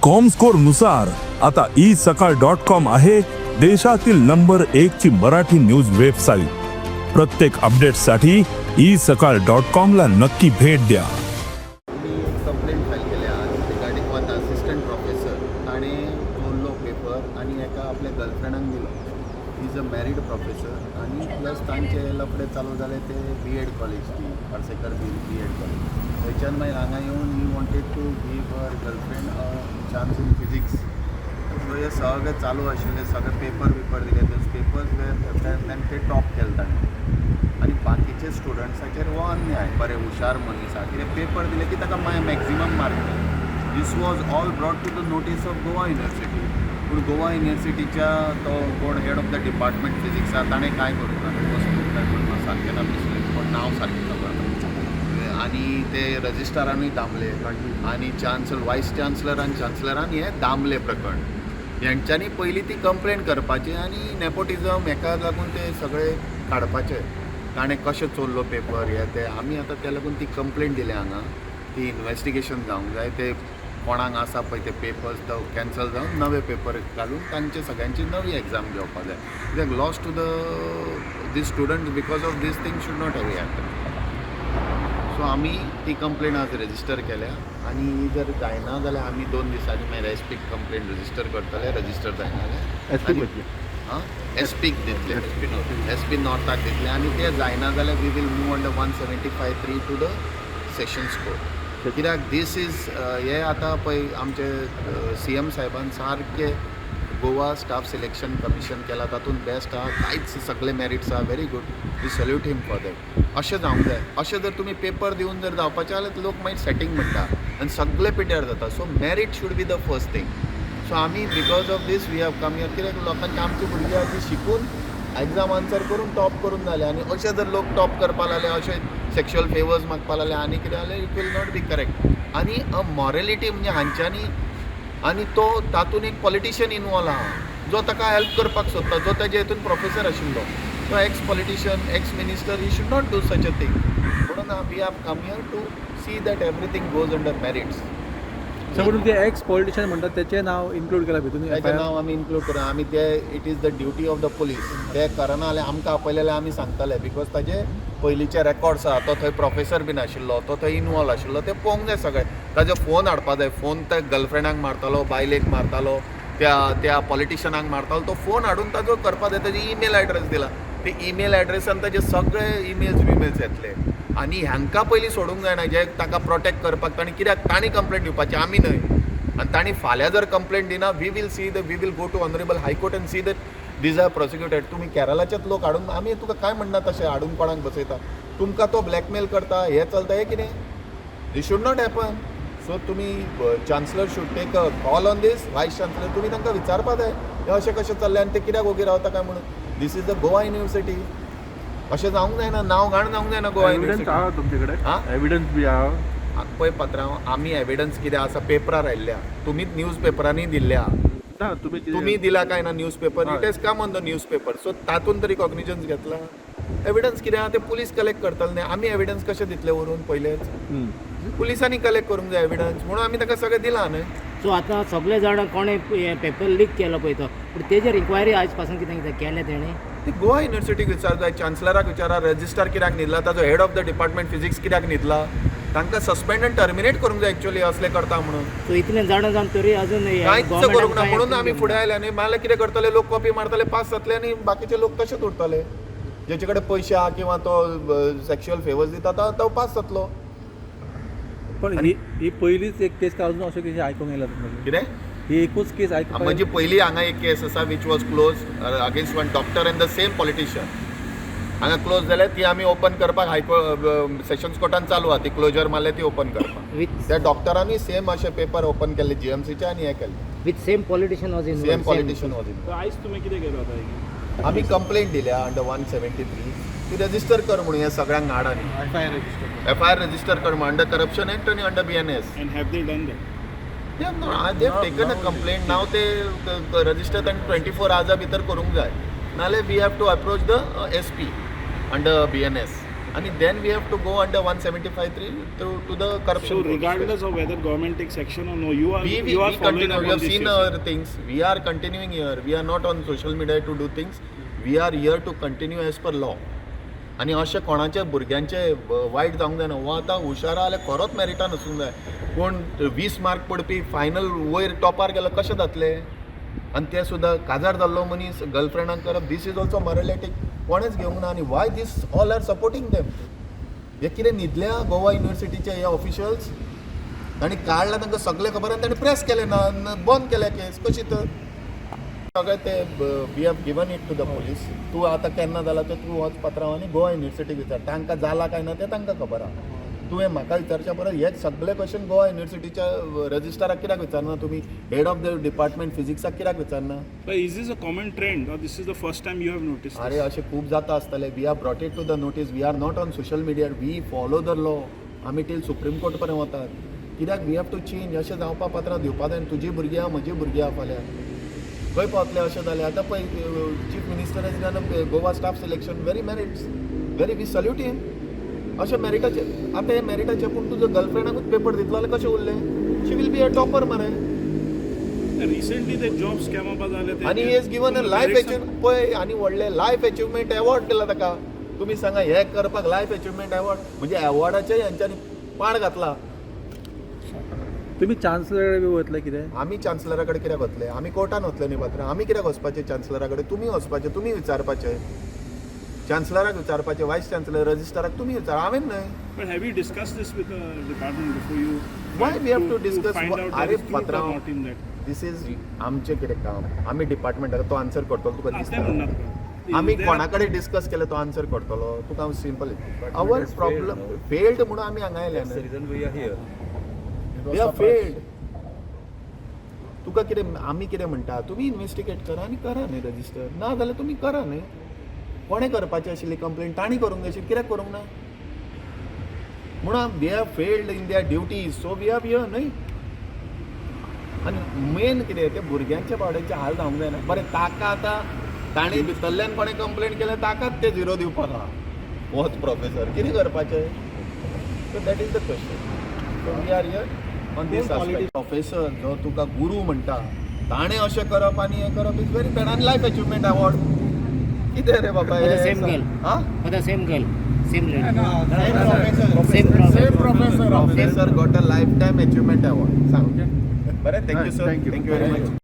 Comscore नुसार आता isakal.com आहे देशातील नंबर 1 ची मराठी न्यूज वेबसाईट. प्रत्येक अपडेटसाठी isakal.com ला नक्की भेट द्या. मी एक कंप्लेंट फायल केल्या रिगार्डिंग वन असिस्टंट प्रोफेसर ताणें चोरलो पेपर आनी एका आपल्या गर्लफ्रेंडाक दिलो. इज अ मॅरीड प्रोफेसर आनी प्लस तांचे लफडे चालू जाले ते B.Ed कॉलेज ती पार्सेकर B.Ed कॉलेज. थंयच्यान मागीर हांगा येवन he wanted to give her girlfriend a chance in physics. So हे सगळें चालू आशिल्लें, सगळे पेपर दिले, दोज पेपर्स वेर ते टॉप केले ताणें. आनी बाकीचे स्टुडंट्साचेर हो अन्याय. बरे हुशार मनीस आहा कितें पेपर दिले की ताका maximum mark. This was all brought to the notice of Goa university. पूण गोवा युनिवर्सिटीच्या तो कोण head of the department physics आहा ताणें काय करूंक ना. वस्तू काय म्हणून सारकें ना दिसलें, पण नांव सारकें खबर ना. आनी ते रजिस्ट्रारानूय दामले आनी वायस चान्सलरान हें दामले प्रकरण. हेंच्यांनी पयलीं ती कंप्लेंट करपाची आनी नेपोटिजम हेका लागून ते सगळे काडपाचे. ताणें कशें चोरलो पेपर हे ते. आमी आतां त्या लागून ती कंप्लेंट दिल्या हांगा. ती इन्वेस्टिगेशन जावंक जाय. ते कोणाक आसा पळय ते पेपर्स तो कॅन्सल जावन नवे पेपर घालून तांचे सगळ्यांची नवी एग्जाम घेवपाक जाय. कित्याक loss to this students because of this thing should not have happen. So आमी ती कंप्लेंट आज रजिस्टर केल्या आनी जर जायना जाल्यार आमी 2 दिसांनी मागीर एसपीक कंप्लेंट रजिस्टर करतले. रजिस्टर जायना जाल्यार एसपीक दितले, एसपी नॉर्थाक दितले आनी ते जायना जाल्यार we will move under 175(3) to the sessions court. कित्याक दीस इज हे आतां पळय आमचे CM साहेबान सारके गोवा स्टाफ सिलेक्शन कमिशन केला, तातूंत बेस्ट आहा, कांयच सगळे मेरिट्स आहा, very good. We salute him for that. अशें जावंक जाय. अशें जर तुमी पेपर दिवन जर जावपाचें जाल्यार लोक मागीर सेटींग म्हणटा आनी सगळे पिड्ड्यार जाता. So merit should be the first thing. So आमी because of this we have come here. कित्याक लोकांची आमची भुरगीं आहा ती शिकून एग्जाम आन्सर करून टॉप करून जाले आनी अशें जर लोक टॉप करपा लागले, अशें सेक्शुअल फेवर्स मागपा लागले आनी कितें जालें, it will not be correct. आनी अ मॉरेलिटी म्हणजे हांच्यांनी आनी तो तातूंत एक पॉलिटिशियन इनवॉल्व आहा जो ताका हेल्प करपाक सोदता, जो ताजे हितून प्रोफेसर आशिल्लो, तो ex politician, ex minister. He should not do such a thing. म्हणून we have come here to see that everything goes under merits. So म्हणून ते एक्स पॉलिटिशियन म्हणटात तेचें नांव इन्क्लूड केलां भितून. तेचें नांव आमी इन्क्लूड करा. आमी ते it is the duty of the police. ते करना जाल्यार आमकां आपयलें जाल्यार आमी सांगतले. बिकॉज ताजे पयलींचे रेकॉर्ड्स आहा. तो थंय प्रोफेसर बीन आशिल्लो, तो थंय इनवॉल्व आशिल्लो. ते पळोवंक जाय सगळें. ताजो फोन हाडपा जाय. फोन त्या गर्लफ्रेंडाक मारतालो, बायलेक मारतालो, त्या पॉलिटिशनाक मारतालो. तो फोन हाडून ताजो करपा जाय. ताजी ईमेल एड्रेस दिला. ते ईमेल एड्रेसान ताजे सगळे ईमेल्स येतले. आनी हांकां पयलीं सोडूंक जायना जे ताका प्रोटेक्ट करपाक. ताणी कित्याक ताणी कंप्लेंट दिवपाची, आमी न्हय. आनी ताणी फाल्यां जर कंप्लेंट दिना, we will go to honourable high court and see that these are prosecuted. तुमी केरळाचेच लोक हाडून, आमी तुका काय म्हणना तशें हाडून कोणाक बसयता. तुमकां तो ब्लॅकमेल करता, हें चलता, हें कितें. This should not happen. So तुमी chancellor should take a call on this. Vice chancellor तुमी तांकां विचारपा जाय हें अशें कशें चल्लें आनी ते कित्याक ओगी रावता काय म्हणून. This is the Goa university. अशें जावंक जायना. नांव घाण जावंक जायना गोवा युनिवर्सिटी. आहा तुमचे कडेन? हां, एविडन्स बी आहा? पळय पात्रांव, आमी एविडन्स कितें आसा पेपरार आयिल्ल्या. तुमीच न्यूज पेपरांनी दिल्ल्या. ना तुमी दिला काय ना news paper. It has come on the news paper. So तातूंत तरी कॉग्निजन्स घेतला. एविडन्स कितें आहा ते पुलीस कलेक्ट करतले न्ही. आमी एविडन्स कशें दितले व्हरून पयलेच. पुलिसांनी कलेक्ट करूंक जाय एविडन्स. म्हणून आमी ताका सगळें दिलां न्हय. सो आतां सगळे जाण कोणें पेपर लीक केलो पळय तो, पूण तेजेर इन्क्वायरी आयज पासून कितें केलें तेणें? ती गोवा युनिवर्सिटीक विचार जाय. चान्सलराक विचारा. रजिस्ट्रार कित्याक न्हिदला, ताजो head of the department physics कित्याक न्हिदला. तांकां सस्पेंड आनी टर्मिनेट करूंक जाय एक्चुअली असले करता म्हणून. सो इतलें जाण जावन तरी अजून कांयच करूंक ना. म्हणून आमी फुडें आयले न्ही. नाल्यार कितें करतले लोक, कॉपी मारतले, पास जातले आनी बाकीचे लोक तशेंच उरतले. जेचे कडेन पयशे आहा किंवा तो सेक्शुअल फेवर्स दिता तो पास जातलो. पण ही पयलीच एक केस का अजून अशें कितें आयकूंक येयला तुमकां? कितें ही एकूच केस आयकूंक? म्हणजे पयलीं हांगा एक केस आसा which was close against one doctor end the same politician. हांगा क्लोज जाल्यार ती आमी ओपन करपाक सेशन्स कोर्टान चालू आहा. ती क्लोजर मारले ती ओपन करपाक. त्या डॉक्टरांनी सेम अशे पेपर ओपन केले GMCचे आनी हे केले. With same politician was in. Same politician was in. आयज तुमी कितें केलो आतां? आमी कंप्लेंट दिल्या अंडर 173. ती रजिस्टर कर म्हणून हे सगळ्यांक हाड आनी FIR रजिस्टर कर म्हणून अंडर करप्शन एक्ट आनी under BNS. And have they done that? They have taken a complaint. Now ते रजिस्टर तांणी 24 hours भितर करूंक जाय. नाल्यार we have to approach the SP under BNS. आणि then we have to go under 175(3) to the So corruption. regardless of whether government takes action or no, you are we following continue. up We on have this seen issue. our things. We are continuing here. We are not on social media to do things. We are here to continue as per law. आणि अशें कोणाचे भुरग्यांचे वायट जावंक जायना. हो आतां हुशारा जाल्यार खरोच मेरिटान आसूंक जाय. कोण 20 मार्क पडपी फायनल वयर टॉपार गेलो कशें जातले? आनी ते सुद्दां काजार जाल्लो मनीस गर्लफ्रेंडाक करप, दीस इज ऑल्सो मॉरलिटीक. कोणेच घेवंक ना. आनी वाय दीस ऑल आर सपोर्टींग देम? हे कितें न्हिदल्या गोवा युनिवर्सिटीचे हे ऑफिशियल्स? तांणी काडला तांकां सगळें खबर आनी तांणी प्रेस केलें ना, बंद केलें केस. कशी तर सगळें ते we have given it to the police. तूं आतां केन्ना जाला तें तूं वच पात्रांव आनी गोवा युनिवर्सिटीक विचार. तांकां जाला काय ना तें तांकां खबर आहा. तुवें म्हाका विचारच्या परस हे सगळे क्वेश्चन गोवा युनिवर्सिटीच्या रजिस्ट्राराक कित्याक विचारना तुमी? हेड ऑफ द डिपार्टमेंट फिजिक्साक कित्याक विचारना? But is this a common trend or this is the first time you have noticed अरे this? अशें खूब जाता आसतलें. We are brought it to the notice. We are not on social media. We follow the law. आमी till supreme court पर्यंत वतात. कित्याक we have to change. अशें जावपा पात्रां दिवपा जाय. तुजी भुरगीं आहा, म्हजी भुरगीं आहा फाल्यां. खंय पावतले अशें जालें? आतां पळय chief minister has done Goa staff selection very merits. Very we salute him. अशें मेरिटाचे. आतां हे मेरिटाचे पूण तुजो गर्लफ्रेंडाकूच पेपर दितलो जाल्यार कशें उरलें? शी वील बी अ टॉपर मरे. Recently the job scam up जाले ते. आनी is given a life achievement. पळय आनी व्हडले लायफ अचिव्हमेंट अवॉर्ड दिला ताका. तुमी सांगा हे करपाक लायफ अचिव्हमेंट अवॉर्ड म्हणजे अवॉर्डाचे हेंच्यांनी पाड घातला. तुम्ही चान्सलर बी वतले कितें? आमी चान्सलरा कडेन कित्याक वतले? आमी कोर्टान वतले न्ही पात्रां. आमी कित्याक वचपाचें चान्सलरा कडेन? तुमी वचपाचें, तुमी विचारपाचें. चान्सलराक विचारपाचें, वायस चान्सलर, रजिस्ट्राराक तुमी विचार, हांवें न्हय. But have you discussed this with the department before you? Why we have to discuss? Find out Are there is truth or Patra- not in that. This is आमचें कितें काम. आमी डिपार्टमेंटाक तो आन्सर करतलो तुका ते दिसता? म्हणनात. आमी They are- कोणा कडेन डिस्कस केले तो आन्सर करतलो? तुका हांव सिंपल आवर प्रॉब्लम फेल्ड म्हणून आमी हांगा आयले वी आर फेल्ड. तुका कितें आमी कितें म्हणटा? तुमी इन्वेस्टिगेट करा आनी करा न्ही रजिस्टर. ना जाल्यार तुमी करा न्ही. कोणें करपाची आशिल्ली कंप्लेंट? तांणी करूंक जाय आशिल्ली. कित्याक करूंक ना? म्हणून we have failed in their duties. So we have here न्हय. आनी मेन कितें ते भुरग्यांच्या बावड्यांचे हाल जावंक जायना. बरें ताका आतां ताणी भितरल्यान कोणें कंप्लेंट केलें ताकाच ते झिरो दिवपाक आहा. होच प्रोफेसर कितें करपाचें? So that is the question. So we are here on this professor जो तुका गुरू म्हणटा ताणें अशें करप आनी हें करप इज व्हेरी बॅड. आनी लायफ अचिव्हमेंट अवॉर्ड कितें रे बाबा For the हें? same girl. हां? For the same girl. Same lady. Same professor. Professor got a lifetime achievement award. सांग. बरें, thank you sir. Thank you. Thank you very much.